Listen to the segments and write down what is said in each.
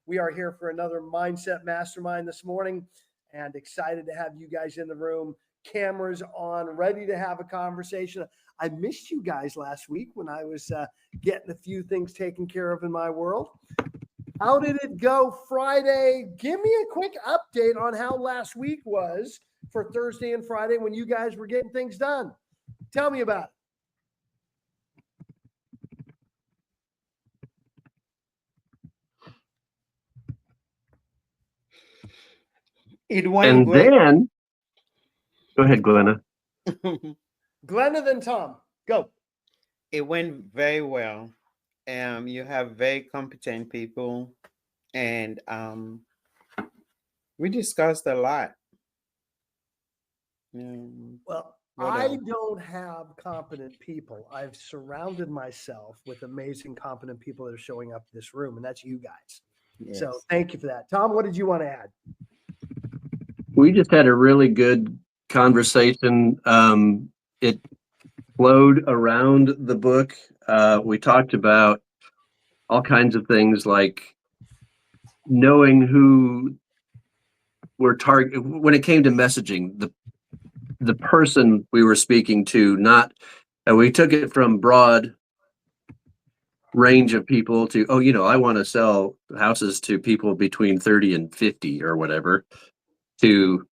We are here for another Mindset Mastermind this morning and excited to have you guys in the room. Cameras on, ready to have a conversation. I missed you guys last week when I was getting a few things taken care of in my world. How did it go Friday? Give me a quick update on how last week was for Thursday and Friday when you guys were getting things done. Tell me about it. It went great. Then, go ahead, Glenna. Glenna, then Tom. Go. It went very well. You have very competent people, and we discussed a lot. Well, I don't have competent people. I've surrounded myself with amazing, competent people that are showing up in this room, and that's you guys. Yes. So thank you for that. Tom, what did you want to add? We just had a really good conversation. It flowed around the book. We talked about all kinds of things like knowing who we're targeting. When it came to messaging, the person we were speaking to, not, we took it from broad range of people to, I want to sell houses to people between 30 and 50 or whatever, to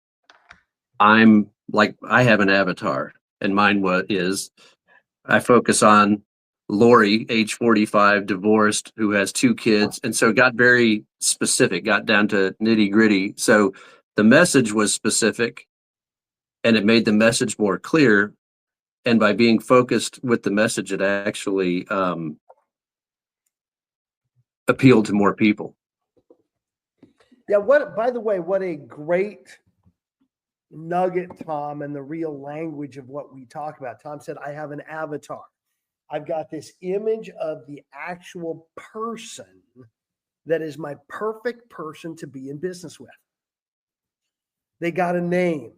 I'm like, I have an avatar, and mine is I focus on Lori, age 45, divorced, who has 2 kids. And so it got very specific, got down to nitty gritty. So the message was specific and it made the message more clear. And by being focused with the message, it actually appealed to more people. Yeah. By the way, what a great nugget, Tom, and the real language of what we talk about. Tom said, I have an avatar. I've got this image of the actual person that is my perfect person to be in business with. They got a name.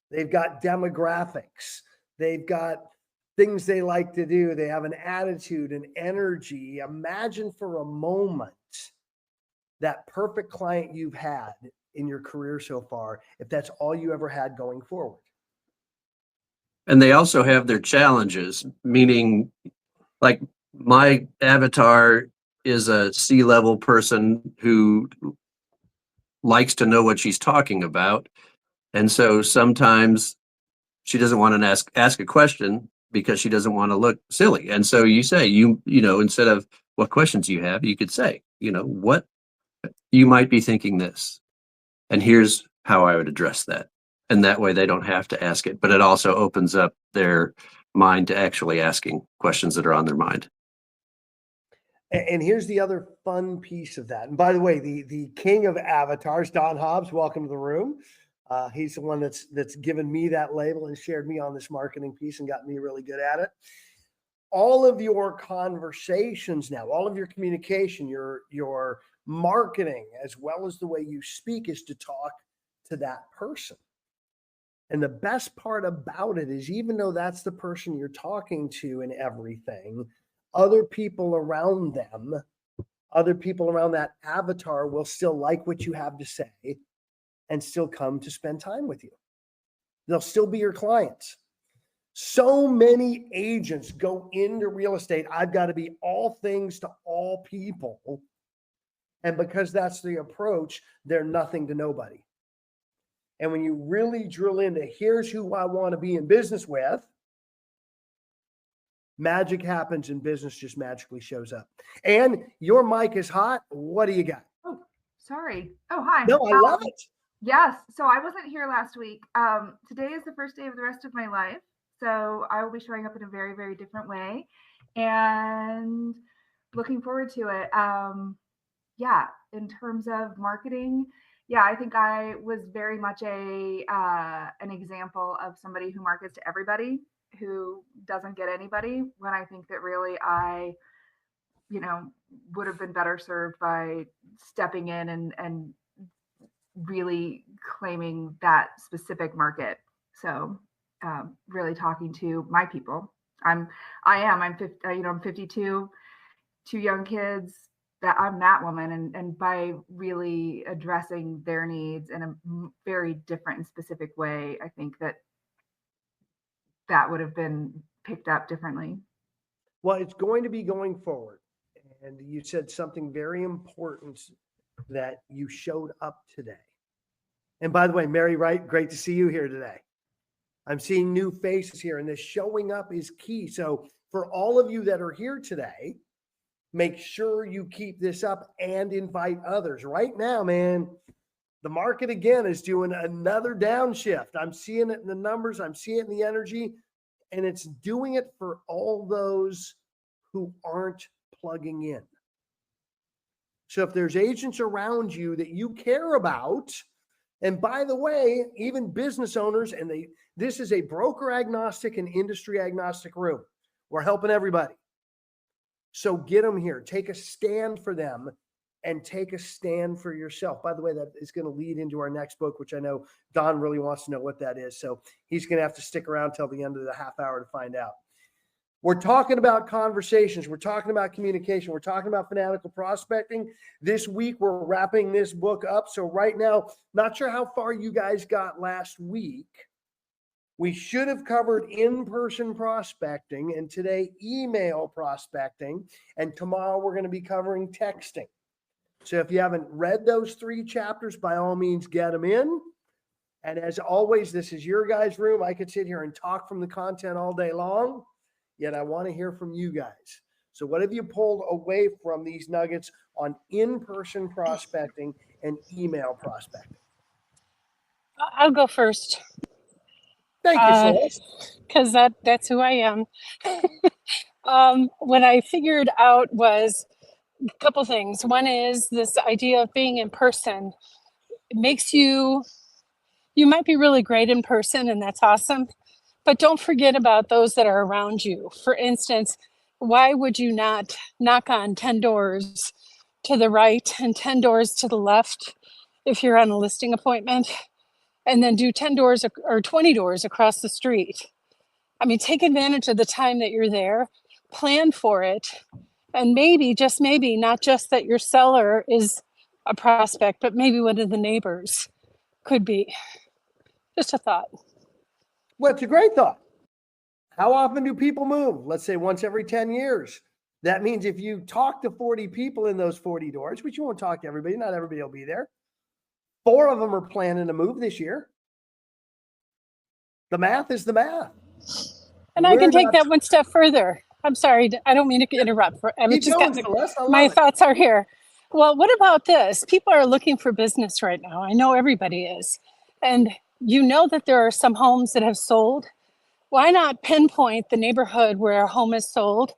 They've got demographics. They've got things they like to do. They have an attitude and energy. Imagine for a moment that perfect client you've had in your career so far, if that's all you ever had going forward. And they also have their challenges, meaning like my avatar is a C-level person who likes to know what she's talking about. And so sometimes she doesn't want to ask a question because she doesn't want to look silly. And so you say, instead of what questions you have, you could say, what you might be thinking this, and here's how I would address that. And that way they don't have to ask it, but it also opens up their mind to actually asking questions that are on their mind. And here's the other fun piece of that. And by the way, the king of avatars, Don Hobbs, welcome to the room. He's the one that's given me that label and shared me on this marketing piece and got me really good at it. All of your conversations now, all of your communication, your marketing, as well as the way you speak, is to talk to that person. And the best part about it is, even though that's the person you're talking to and everything, other people around them, other people around that avatar will still like what you have to say and still come to spend time with you. They'll still be your clients. So many agents go into real estate. I've got to be all things to all people. And because that's the approach, they're nothing to nobody. And when you really drill into, here's who I want to be in business with, magic happens and business just magically shows up. And your mic is hot. What do you got? Oh, sorry. Oh, hi. No, I love it. Yes. So I wasn't here last week. Today is the first day of the rest of my life. So I will be showing up in a very, very different way and looking forward to it. In terms of marketing, I think I was very much an example of somebody who markets to everybody, who doesn't get anybody, when I think that really I, would have been better served by stepping in and really claiming that specific market. So really talking to my people. I'm 52, 2 young kids, that I'm that woman, and by really addressing their needs in a very different and specific way, I think that would have been picked up differently. Well, it's going to be going forward. And you said something very important, that you showed up today. And by the way, Mary Wright, great to see you here today. I'm seeing new faces here, and this showing up is key. So for all of you that are here today, make sure you keep this up and invite others. Right now, man, the market again is doing another downshift. I'm seeing it in the numbers. I'm seeing it in the energy, and it's doing it for all those who aren't plugging in. So if there's agents around you that you care about, and by the way, even business owners, and this is a broker agnostic and industry agnostic room. We're helping everybody. So get them here. Take a stand for them and take a stand for yourself. By the way, that is going to lead into our next book, which I know Don really wants to know what that is. So he's going to have to stick around till the end of the half hour to find out. We're talking about conversations. We're talking about communication. We're talking about fanatical prospecting. This week, we're wrapping this book up. So right now, not sure how far you guys got last week. We should have covered in-person prospecting, and today email prospecting, and tomorrow we're going to be covering texting. So if you haven't read those 3 chapters, by all means, get them in. And as always, this is your guys' room. I could sit here and talk from the content all day long, yet I want to hear from you guys. So what have you pulled away from these nuggets on in-person prospecting and email prospecting? I'll go first. Thank you, Celeste. Because that's who I am. What I figured out was a couple things. One is this idea of being in person. It makes you might be really great in person, and that's awesome, but don't forget about those that are around you. For instance, why would you not knock on 10 doors to the right and 10 doors to the left if you're on a listing appointment, and then do 10 doors or 20 doors across the street? I mean, take advantage of the time that you're there, plan for it, and maybe, just maybe, not just that your seller is a prospect, but maybe one of the neighbors could be. Just a thought. Well, it's a great thought. How often do people move? Let's say once every 10 years. That means if you talk to 40 people in those 40 doors, which you won't talk to everybody, not everybody will be there. 4 of them are planning to move this year. The math is the math. And I can take that one step further. I'm sorry, I don't mean to interrupt. Keep going, Celeste. My thoughts are here. Well, what about this? People are looking for business right now. I know everybody is. And you know that there are some homes that have sold. Why not pinpoint the neighborhood where a home is sold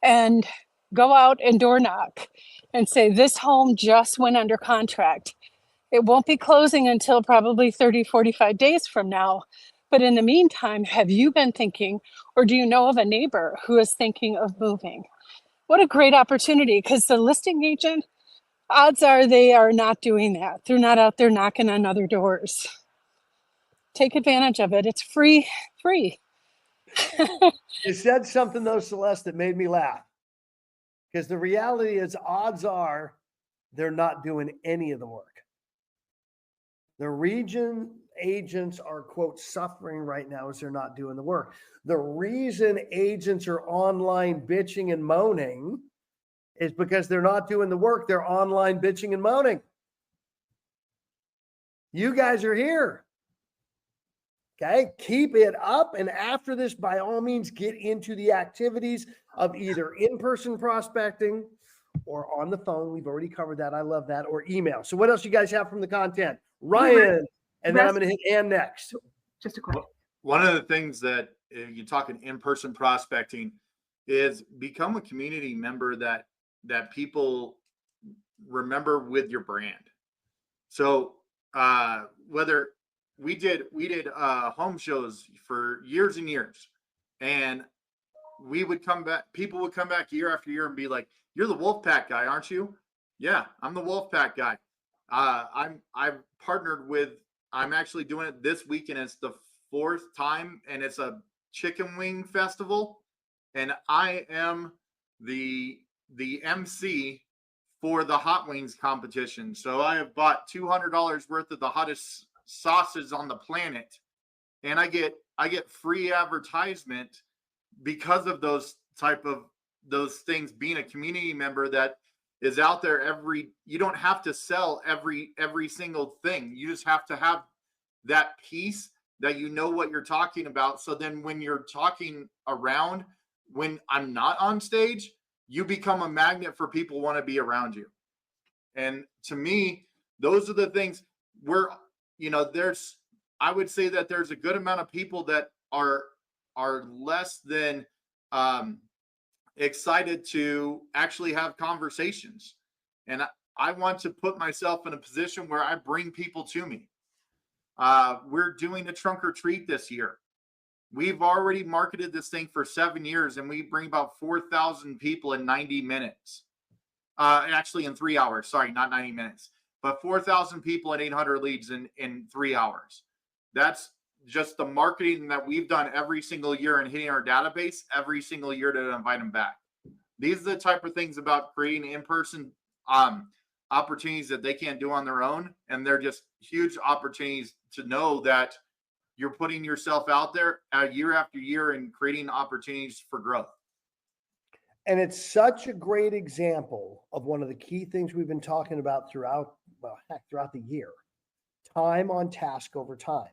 and go out and door knock and say, this home just went under contract. It won't be closing until probably 30, 45 days from now. But in the meantime, have you been thinking, or do you know of a neighbor who is thinking of moving? What a great opportunity, because the listing agent, odds are they are not doing that. They're not out there knocking on other doors. Take advantage of it. It's free. You said something though, Celeste, that made me laugh. Because the reality is, odds are they're not doing any of the work. The region agents are, quote, suffering right now is they're not doing the work. The reason agents are online bitching and moaning is because they're not doing the work. They're online bitching and moaning. You guys are here. Okay, keep it up. And after this, by all means, get into the activities of either in-person prospecting or on the phone. We've already covered that. I love that. Or email. So what else you guys have from the content? Ryan, and then I'm going to hit Ann next. Just a question. One of the things that you're talking in-person prospecting is become a community member that people remember with your brand. So whether we did home shows for years and years, and we would come back, people would come back year after year and be like, you're the Wolfpack guy, aren't you? Yeah, I'm the Wolfpack guy. I've partnered with, I'm actually doing it this week, and it's the 4th time, and it's a chicken wing festival, and I am the MC for the hot wings competition. So I have bought $200 worth of the hottest sauces on the planet, and I get free advertisement because of those things. Being a community member that is out there you don't have to sell every single thing. You just have to have that piece that you know what you're talking about. So then when you're talking around, when I'm not on stage, you become a magnet for people want to be around you. And to me, those are the things where, I would say that there's a good amount of people that are less than excited to actually have conversations. And I want to put myself in a position where I bring people to me. We're doing a trunk or treat this year. We've already marketed this thing for 7 years, and we bring about 4,000 people in 90 minutes. Actually in 3 hours, sorry, not 90 minutes, but 4,000 people and 800 leads in 3 hours. That's just the marketing that we've done every single year and hitting our database every single year to invite them back. These are the type of things about creating in-person opportunities that they can't do on their own. And they're just huge opportunities to know that you're putting yourself out there year after year and creating opportunities for growth. And it's such a great example of one of the key things we've been talking about throughout the year: time on task over time.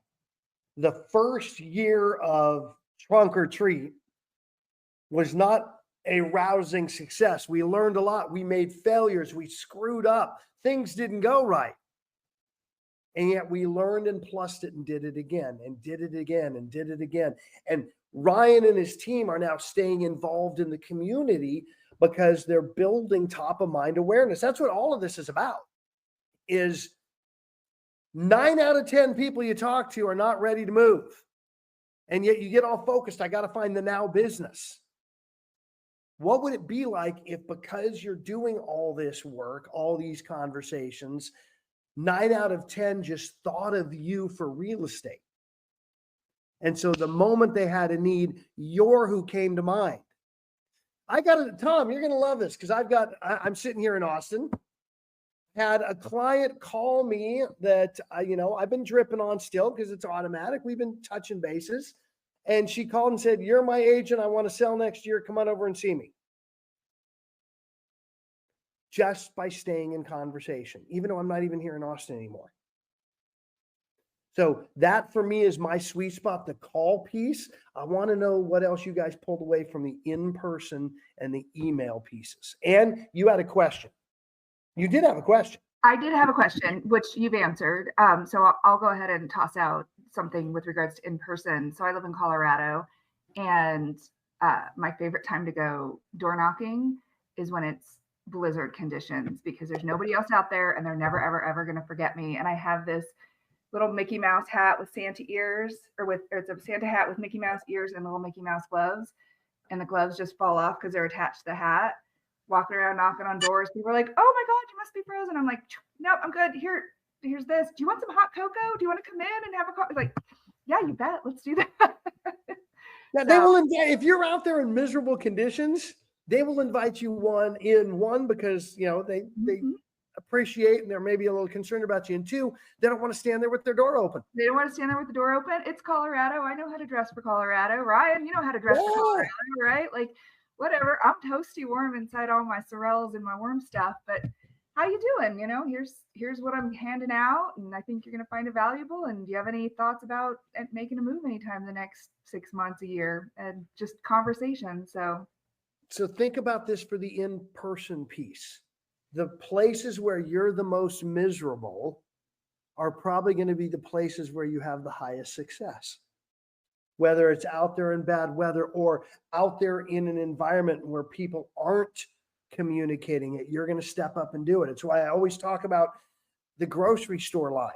The first year of Trunk or Treat was not a rousing success. We learned a lot. We made failures. We screwed up. Things didn't go right. And yet we learned and plussed it and did it again and did it again and did it again. And Ryan and his team are now staying involved in the community because they're building top of mind awareness. That's what all of this is about. Is 9 out of 10 people you talk to are not ready to move. And yet you get all focused. I got to find the now business. What would it be like if, because you're doing all this work, all these conversations, 9 out of 10 just thought of you for real estate? And so the moment they had a need, you're who came to mind. Tom, you're going to love this, because I'm sitting here in Austin. Had a client call me that, I've been dripping on still because it's automatic. We've been touching bases. And she called and said, "You're my agent. I want to sell next year. Come on over and see me." Just by staying in conversation, even though I'm not even here in Austin anymore. So that for me is my sweet spot, the call piece. I want to know what else you guys pulled away from the in-person and the email pieces. And you had a question. You did have a question. I did have a question, which you've answered. So I'll go ahead and toss out something with regards to in-person. So I live in Colorado, and my favorite time to go door knocking is when it's blizzard conditions, because there's nobody else out there and they're never, ever, ever going to forget me. And I have this little Mickey Mouse hat with Santa ears, or it's a Santa hat with Mickey Mouse ears and little Mickey Mouse gloves. And the gloves just fall off because they're attached to the hat. Walking around knocking on doors. People are like, "Oh my God, you must be frozen." I'm like, "No, I'm good. Here's this. Do you want some hot cocoa? Do you want to come in and have a coffee?" Like, "Yeah, you bet. Let's do that." Now, they will invite, if you're out there in miserable conditions, they will invite you one because they appreciate and they're maybe a little concerned about you. And two, they don't want to stand there with their door open. They don't want to stand there with the door open. It's Colorado. I know how to dress for Colorado. Ryan, you know how to dress for Colorado, right? Like, whatever. I'm toasty warm inside all my sorrels and my worm stuff, but how you doing? Here's what I'm handing out, and I think you're going to find it valuable. And do you have any thoughts about making a move anytime in the next 6 months, a year, and just conversation? So think about this for the in-person piece. The places where you're the most miserable are probably going to be the places where you have the highest success. Whether it's out there in bad weather or out there in an environment where people aren't communicating it, you're going to step up and do it. It's why I always talk about the grocery store line.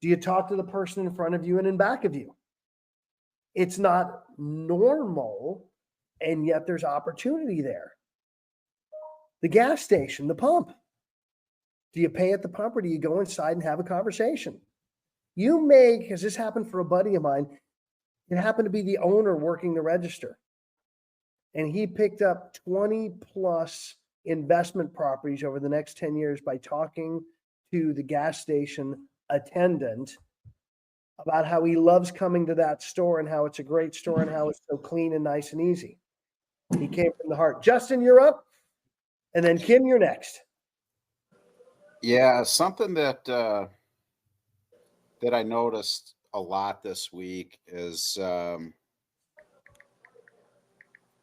Do you talk to the person in front of you and in back of you? It's not normal, and yet there's opportunity there. The gas station, the pump. Do you pay at the pump, or do you go inside and have a conversation? Because this happened for a buddy of mine. It happened to be the owner working the register. And he picked up 20 plus investment properties over the next 10 years by talking to the gas station attendant about how he loves coming to that store and how it's a great store and how it's so clean and nice and easy. He came from the heart. Justin, you're up. And then Kim, you're next. Yeah, something that that I noticed a lot this week is the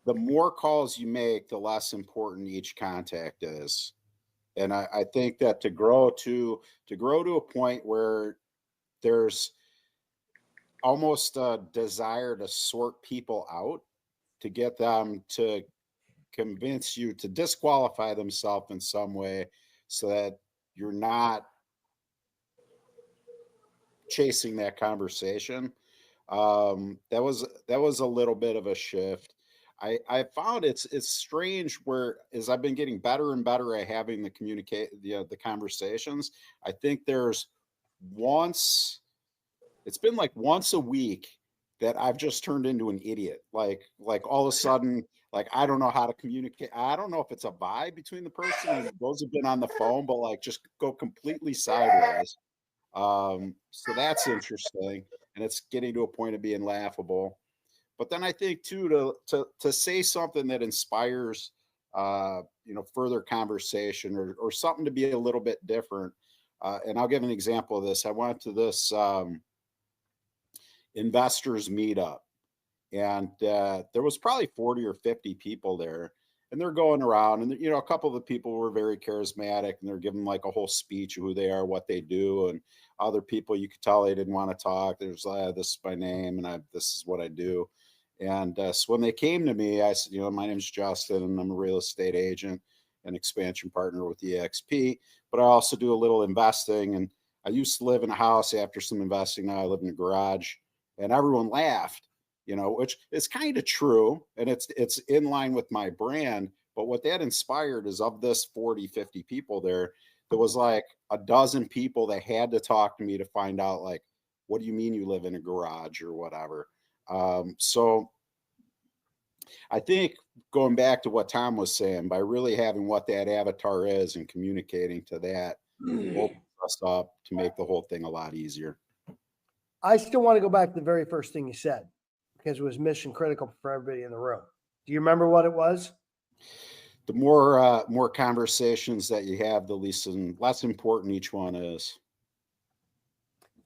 more calls you make, the less important each contact is. And I think that to grow to a point where there's almost a desire to sort people out, to get them to convince you to disqualify themselves in some way so that you're not chasing that conversation. That was a little bit of a shift. I found it's strange where as I've been getting better and better at having the conversations. I think it's been like once a week that I've just turned into an idiot. Like all of a sudden, like I don't know how to communicate. I don't know if it's a vibe between the person and those have been on the phone, but like just go completely sideways. So that's interesting, and it's getting to a point of being laughable. But then I think too to say something that inspires further conversation or something to be a little bit different. And I'll give an example of this. I went to this investors meetup, and there was probably 40 or 50 people there, and they're going around, and a couple of the people were very charismatic, and they're giving like a whole speech of who they are, what they do, and other people you could tell they didn't want to talk. There's this is my name, and this is what I do. And so when they came to me, I said, my name's Justin, and I'm a real estate agent and expansion partner with EXP, but I also do a little investing. And I used to live in a house after some investing. Now I live in a garage, and everyone laughed, which is kind of true. And it's in line with my brand. But what that inspired is of this 40, 50 people there was like a dozen people that had to talk to me to find out, like, what do you mean you live in a garage or whatever? So I think going back to what Tom was saying, by really having what that avatar is and communicating to that opens us up to make the whole thing a lot easier. I still want to go back to the very first thing you said because it was mission critical for everybody in the room. Do you remember what it was? The more conversations that you have, the less important each one is.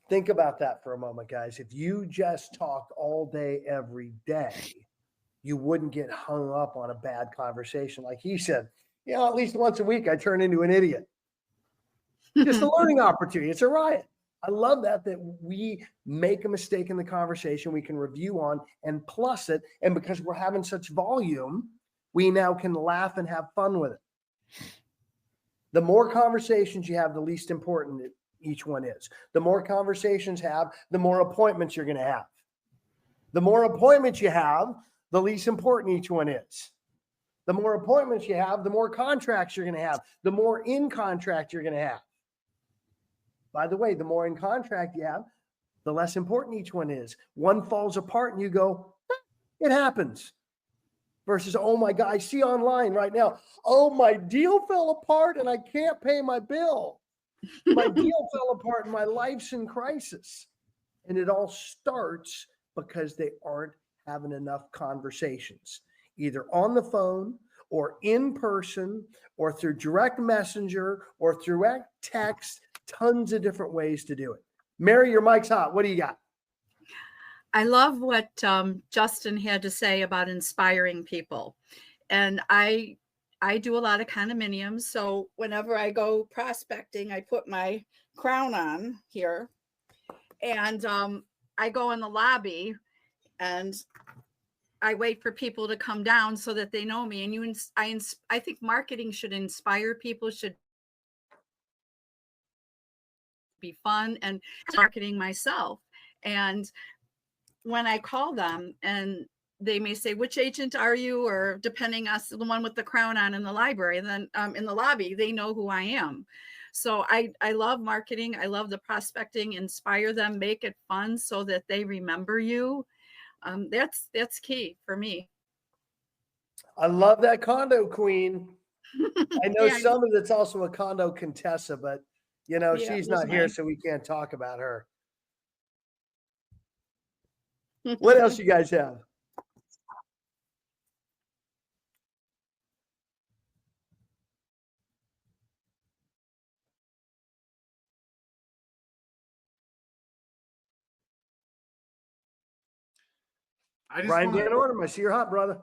Think about that for a moment, guys. If you just talked all day, every day, you wouldn't get hung up on a bad conversation. Like he said, at least once a week, I turn into an idiot. Just a learning opportunity. It's a riot. I love that we make a mistake in the conversation, we can review on and plus it. And because we're having such volume, we now can laugh and have fun with it. The more conversations you have, the least important each one is. The more conversations have, the more appointments you're going to have. The more appointments you have, the least important each one is. The more appointments you have, the more contracts you're going to have. The more in contract you're going to have. By the way, the more in contract you have, the less important each one is. One falls apart and you go, it happens. Versus, oh my God, I see online right now, oh, my deal fell apart and I can't pay my bill. My deal fell apart and my life's in crisis. And it all starts because they aren't having enough conversations, either on the phone or in person or through direct messenger or through text, tons of different ways to do it. Mary, your mic's hot. What do you got? I love what Justin had to say about inspiring people. And I do a lot of condominiums. So whenever I go prospecting, I put my crown on here and I go in the lobby and I wait for people to come down so that they know me. And I think marketing should inspire people, should be fun, and marketing myself. And when I call them and they may say, which agent are you? Or depending on the one with the crown on in the library, and then in the lobby, they know who I am. So I love marketing. I love the prospecting, inspire them, make it fun so that they remember you. That's key for me. I love that condo queen. I know Yeah. some of it's also a condo Contessa, but you know, Yeah, she's it was not here, mine. so we can't talk about her. What else you guys have? I just Brian want Van to Orton, I see you're hot, brother.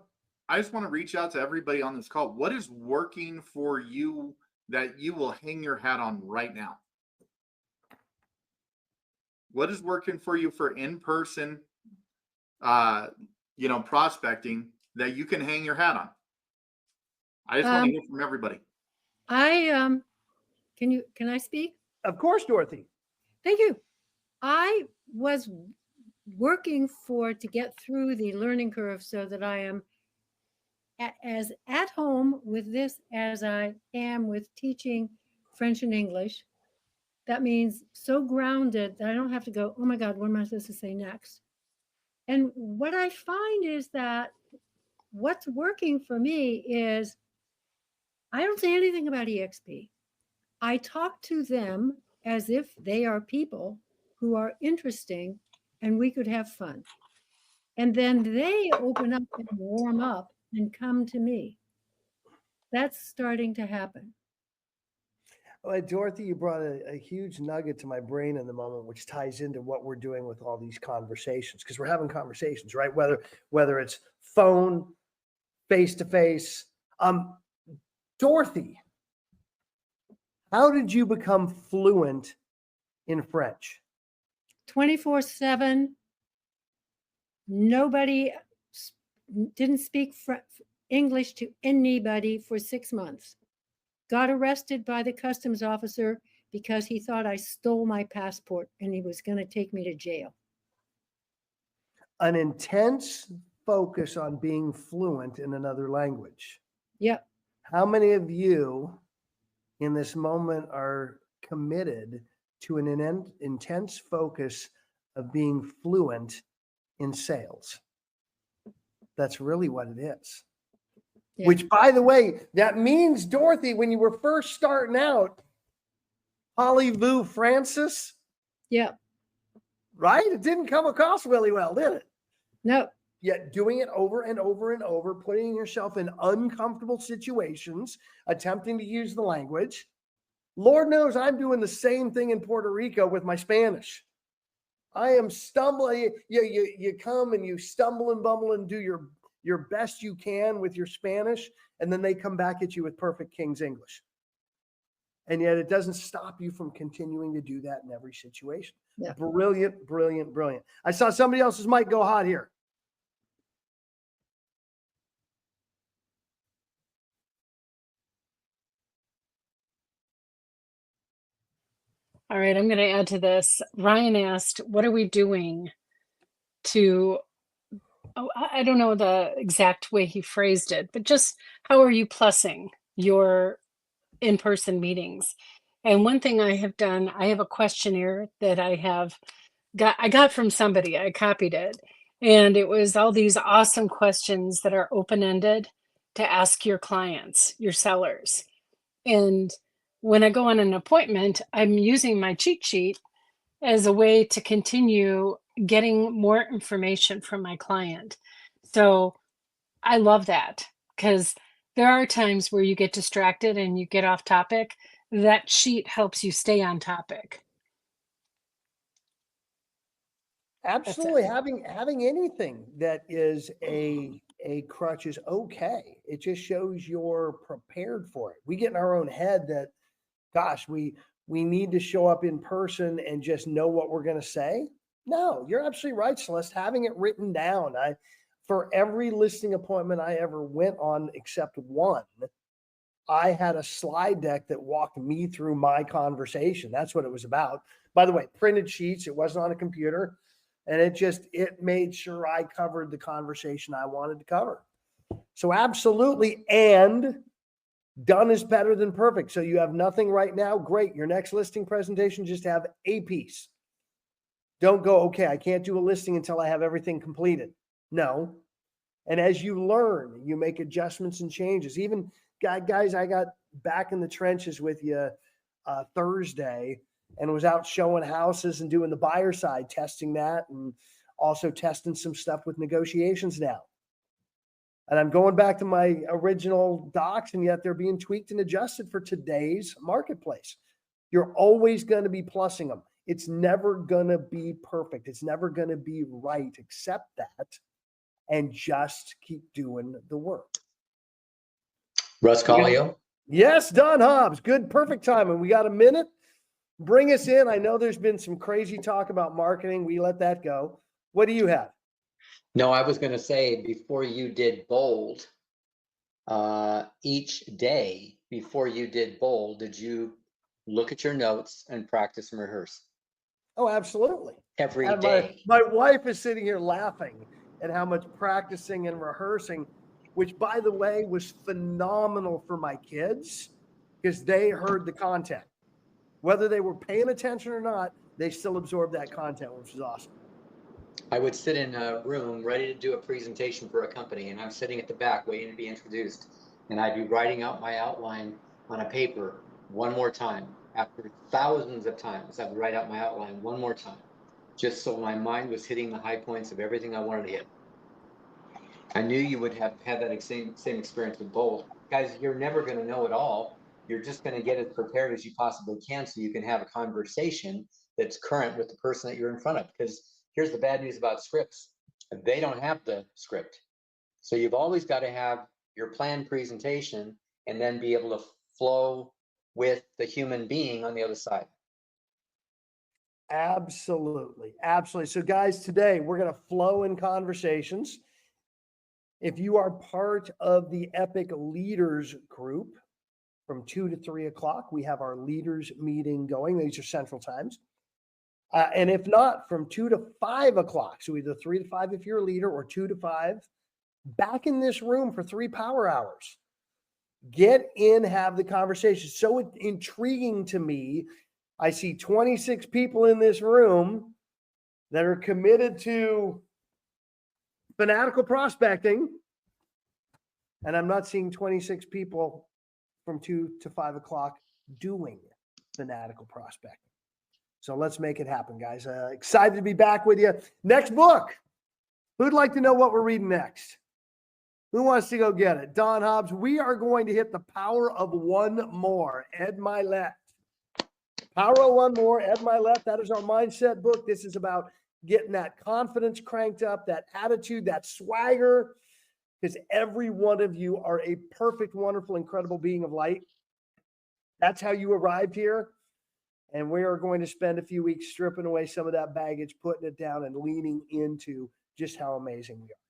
reach out to everybody on this call. What is working for you that you will hang your hat on right now? What is working for you for in-person prospecting that you can hang your hat on? I just want to hear from everybody. Can I speak? Of course, Dorothy. Thank you. I was working to get through the learning curve so that I am as at home with this as I am with teaching French and English. That means so grounded that I don't have to go, oh my God, what am I supposed to say next? And what I find is that what's working for me is I don't say anything about EXP. I talk to them as if they are people who are interesting and we could have fun. And then they open up and warm up and come to me. That's starting to happen. Well, Dorothy, you brought a huge nugget to my brain in the moment, which ties into what we're doing with all these conversations, because we're having conversations, right? Whether it's phone, face to face. Dorothy, how did you become fluent in French? 24/7. Nobody didn't speak English to anybody for 6 months. Got arrested by the customs officer because he thought I stole my passport and he was going to take me to jail. An intense focus on being fluent in another language. Yep. How many of you in this moment are committed to an intense focus of being fluent in sales? That's really what it is. Yeah. Which, by the way, that means, Dorothy, when you were first starting out, Holly-Vu Francis, Yep. right? It didn't come across really well, did it? No. Yet doing it over and over and over, putting yourself in uncomfortable situations, attempting to use the language. Lord knows I'm doing the same thing in Puerto Rico with my Spanish. I am stumbling. You come and you stumble and bumble and do your best you can with your Spanish, and then they come back at you with perfect King's English. And yet it doesn't stop you from continuing to do that in every situation. Yeah. Brilliant, brilliant, brilliant. I saw somebody else's mic go hot here. All right, I'm going to add to this. Ryan asked, what are we doing to, I don't know the exact way he phrased it, but just how are you plussing your in-person meetings? And one thing I have done, I have a questionnaire that I got from somebody, I copied it. And it was all these awesome questions that are open-ended to ask your clients, your sellers. And when I go on an appointment, I'm using my cheat sheet as a way to continue getting more information from my client. So I love that because there are times where you get distracted and you get off topic. That sheet helps you stay on topic. Absolutely. Having anything that is a crutch is okay. It just shows you're prepared for it. We get in our own head that, gosh, we need to show up in person and just know what we're going to say. No, you're absolutely right, Celeste. Having it written down. For every listing appointment I ever went on except one, I had a slide deck that walked me through my conversation. That's what it was about. By the way, printed sheets. It wasn't on a computer. And it made sure I covered the conversation I wanted to cover. So absolutely. And done is better than perfect. So you have nothing right now. Great. Your next listing presentation, just have a piece. Don't go, okay, I can't do a listing until I have everything completed. No. And as you learn, you make adjustments and changes. Even guys, I got back in the trenches with you Thursday and was out showing houses and doing the buyer side, testing that, and also testing some stuff with negotiations now. And I'm going back to my original docs, and yet they're being tweaked and adjusted for today's marketplace. You're always going to be plussing them. It's never going to be perfect. It's never going to be right. Accept that and just keep doing the work. Russ Collio. Yes, Don Hobbs. Good, perfect timing. We got a minute. Bring us in. I know there's been some crazy talk about marketing. We let that go. What do you have? No, I was going to say before you did bold, each day before you did bold, did you look at your notes and practice and rehearse? Oh, absolutely. Every And day. my wife is sitting here laughing at how much practicing and rehearsing, which, by the way, was phenomenal for my kids because they heard the content. Whether they were paying attention or not, they still absorbed that content, which was awesome. I would sit in a room ready to do a presentation for a company, and I'm sitting at the back waiting to be introduced. And I'd be writing out my outline on a paper one more time. After thousands of times, I'd write out my outline one more time, just so my mind was hitting the high points of everything I wanted to hit. I knew you would have had that same experience with bold. Guys, you're never going to know it all. You're just going to get as prepared as you possibly can so you can have a conversation that's current with the person that you're in front of. Because here's the bad news about scripts. They don't have the script. So you've always got to have your planned presentation and then be able to flow with the human being on the other side. Absolutely. Absolutely. So guys, today we're going to flow in conversations. If you are part of the Epic Leaders group from 2 to 3 o'clock, we have our leaders meeting going. These are central times. And if not, from 2 to 5 o'clock, so either 3 to 5 if you're a leader or 2 to 5, back in this room for 3 power hours. Get in, have the conversation. So intriguing to me. I see 26 people in this room that are committed to fanatical prospecting, and I'm not seeing 26 people from 2 to 5 o'clock doing fanatical prospecting. So let's make it happen, guys. Excited to be back with you. Next book. Who'd like to know what we're reading next? Who wants to go get it? Don Hobbs. We are going to hit the power of one more. Ed Milet. Power of one more. Ed Milet. That is our mindset book. This is about getting that confidence cranked up, that attitude, that swagger, because every one of you are a perfect, wonderful, incredible being of light. That's how you arrived here. And we are going to spend a few weeks stripping away some of that baggage, putting it down, and leaning into just how amazing we are.